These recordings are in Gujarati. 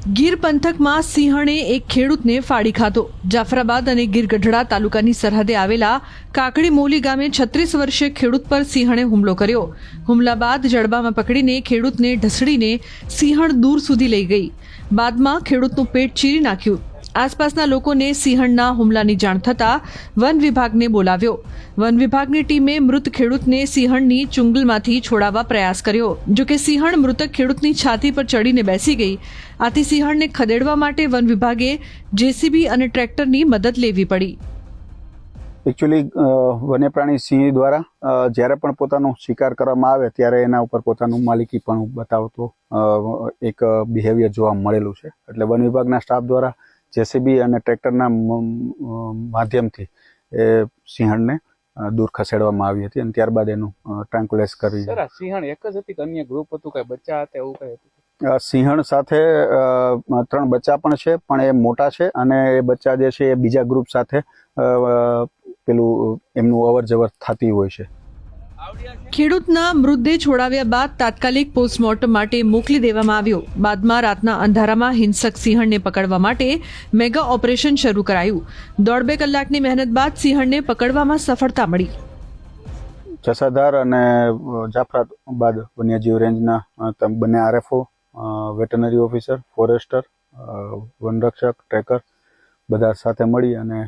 ગીર પંથકમાં સિંહણે એક ખેડૂતને ફાડી ખાધો। જાફરાબાદ અને ગીર ગઢડા તાલુકાની સરહદે આવેલા કાકડી મોલી ગામે 36 વર્ષીય ખેડૂત પર સિંહણે હુમલો કર્યો। હુમલા બાદ જડબામાં પકડીને ખેડૂતને ઢસડીને સિંહણ દૂર સુધી લઈ ગઈ। બાદમાં ખેડૂતનું પેટ ચીરી નાખ્યું। આસપાસના લોકોને સિંહણના હુમલાની જાણ થતાં વન વિભાગને બોલાવ્યો। વન વિભાગની ટીમે મૃત ખેડૂતને સિંહણની ચુંગલમાંથી છોડાવવા પ્રયાસ કર્યો। જોકે સિંહણ મૃતક ખેડૂતની છાતી પર ચડીને બેસી ગઈ। આથી સિંહણને ખદેડવા માટે વન વિભાગે જેસીબી અને ટ્રેક્ટરની મદદ લેવી પડી। એકચ્યુઅલી વન્ય પ્રાણી સિંહ દ્વારા જ્યારે પણ પોતાનો શિકાર કરવામાં આવે ત્યારે એના ઉપર પોતાનું માલિકી પણ બતાવતો એક બિહેવિયર જોવા મળેલું છે। એટલે વન વિભાગના સ્ટાફ દ્વારા જેસીબી અને ટ્રેક્ટરના માધ્યમથી એ સિંહણને દૂર ખસેડવામાં આવી હતી અને ત્યારબાદ એનું ટ્રાન્કુલાઇઝ કરી। સર, આ સિંહણ એક જ હતી કે અન્ય ગ્રુપ હતું, કઈ બચ્ચા હતા એવું કઈ હતું? સિંહણ સાથે 3 બચ્ચા પણ છે, પણ એ મોટા છે અને એ બચ્ચા જે છે એ બીજા ગ્રુપ સાથે પેલું એમનું અવર જવર થતી હોય છે। ખેડૂતના મૃતદેહ છોડાવ્યા બાદ તાત્કાલિક પોસ્ટમોર્ટમ માટે મોકલી દેવામાં આવ્યો। બાદમાં રાતના અંધારામાં હિંસક સિંહણને પકડવા માટે મેગા ઓપરેશન શરૂ કરાયું। 1.5 કલાકની મહેનત બાદ સિંહણને પકડવામાં સફળતા મળી। જસાધાર અને જાફરાબાદ વન્યજીવ રેન્જના બંને આરએફઓ, વેટરનરી ઓફિસર, ફોરેસ્ટર, વનરક્ષક, ટ્રેકર બધા સાથે મળી અને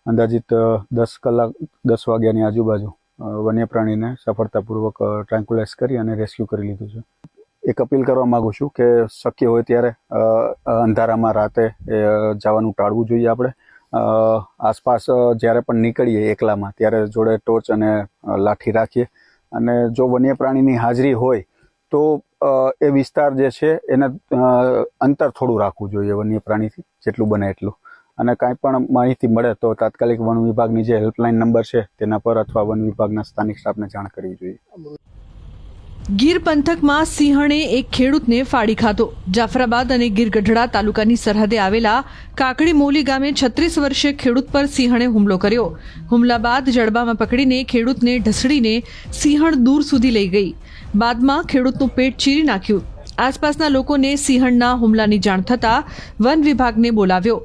અંદાજિત 10 વાગ્યાની આજુબાજુ વન્ય પ્રાણીને સફળતાપૂર્વક ટ્રાન્કુલાઇઝ કરી અને રેસ્ક્યુ કરી લીધું છે। એક અપીલ કરવા માંગુ છું કે શક્ય હોય ત્યારે અંધારામાં રાતે જવાનું ટાળવું જોઈએ। આપણે આસપાસ જ્યારે પણ નીકળીએ એકલામાં ત્યારે જોડે ટોર્ચ અને લાઠી રાખીએ અને જો વન્ય પ્રાણીની હાજરી હોય તો એ વિસ્તાર જે છે એને અંતર થોડું રાખવું જોઈએ વન્ય પ્રાણીથી જેટલું બને એટલું। અને કાંઈ પણ માહિતી મળે તો તાત્કાલિક વન વિભાગની જે હેલ્પલાઇન નંબર છે તેના પર અથવા વન વિભાગના સ્થાનિક સ્ટાફને જાણ કરવી જોઈએ। ગીર પંથકમાં સિંહણે એક ખેડૂતને ફાડી ખાધો। જાફરાબાદ અને ગીર ગઢડા તાલુકાની સરહદે આવેલા કાકડી મોલી ગામે 36 વર્ષીય ખેડૂત પર સિંહણે હુમલો કર્યો। હુમલા બાદ જડબામાં પકડીને ખેડૂતને ઢસડીને સિંહણ દૂર સુધી લઈ ગઈ। બાદમાં ખેડૂતનું પેટ ચીરી નાખ્યું। આસપાસના લોકોને સિંહણના હુમલાની જાણ થતાં વન વિભાગને બોલાવ્યો।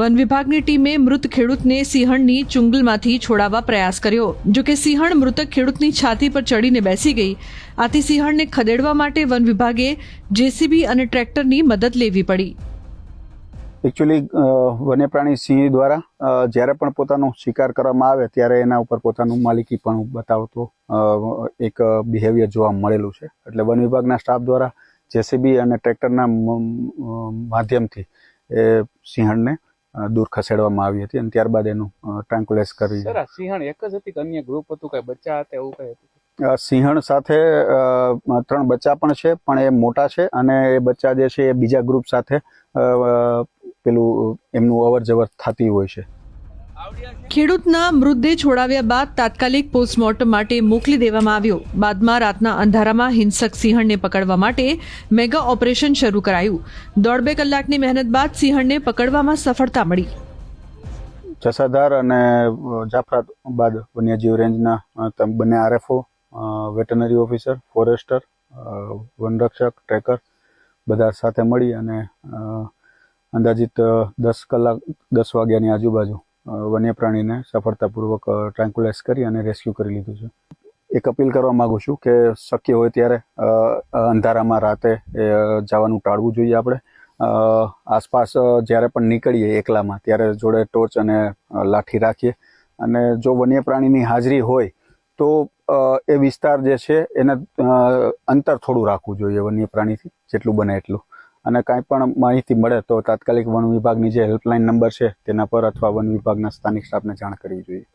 વન વિભાગની ટીમે મૃત ખેડૂતને સિંહણની ચુંગલમાંથી છોડાવવા પ્રયાસ કર્યો। જોકે સિંહણ મૃતક ખેડૂતની છાતી પર ચડીને બેસી ગઈ। આથી સિંહણને ખદેડવા માટે વન વિભાગે જેસીબી અને ટ્રેક્ટરની મદદ લેવી પડી। એકચ્યુઅલી વન્ય પ્રાણી સિંહ દ્વારા જ્યારે પણ પોતાનો શિકાર કરવામાં આવે ત્યારે એના ઉપર પોતાનું માલિકી પણ બતાવતો એક બિહેવિયર જોવા મળેલું છે। એટલે વન વિભાગના સ્ટાફ દ્વારા જેસીબી અને ટ્રેક્ટરના માધ્યમથી એ સિંહણને દૂર ખસેડવામાં આવી હતી અને ત્યારબાદ એનું ટ્રાન્કુલાઇઝ કરી। સર, આ સિંહણ એક જ હતી કે અન્ય ગ્રુપ હતું, કઈ બચ્ચા હતા એવું કઈ હતું? સિંહણ સાથે 3 બચ્ચા પણ છે, પણ એ મોટા છે અને એ બચ્ચા જે છે એ બીજા ગ્રુપ સાથે પેલું એમનું અવર જવર થતી હોય છે। ખેડૂતના મૃતદેહ છોડાવ્યા બાદ તાત્કાલિક પોસ્ટમોર્ટમ માટે મોકલી દેવામાં આવ્યો। બાદમાં રાતના અંધારામાં હિંસક સિંહણને પકડવા માટે મેગા ઓપરેશન શરૂ કરાયું। 1.5 કલાકની મહેનત બાદ સિંહણને પકડવામાં સફળતા મળી। જસાધાર અને જાફરાબાદ વન્યજીવ રેન્જના બંને આરએફઓ, વેટરનરી ઓફિસર, ફોરેસ્ટર, વનરક્ષક, ટ્રેકર બધા સાથે મળી અને અંદાજિત 10 વાગ્યાની આજુબાજુ વન્ય પ્રાણીને સફળતાપૂર્વક ટ્રાન્કુલાઇઝ કરી અને રેસ્ક્યુ કરી લીધું છે। એક અપીલ કરવા માંગુ છું કે શક્ય હોય ત્યારે અંધારામાં રાતે જવાનું ટાળવું જોઈએ। આપણે આસપાસ જ્યારે પણ નીકળીએ એકલામાં ત્યારે જોડે ટોર્ચ અને લાઠી રાખીએ અને જો વન્ય પ્રાણીની હાજરી હોય તો એ વિસ્તાર જે છે એને અંતર થોડું રાખવું જોઈએ વન્ય પ્રાણીથી જેટલું બને એટલું। અને કાંઈ પણ માહિતી મળે તો તાત્કાલિક વન વિભાગની જે હેલ્પલાઇન નંબર છે તેના પર અથવા વન વિભાગના સ્થાનિક સ્ટાફને જાણ કરવી જોઈએ।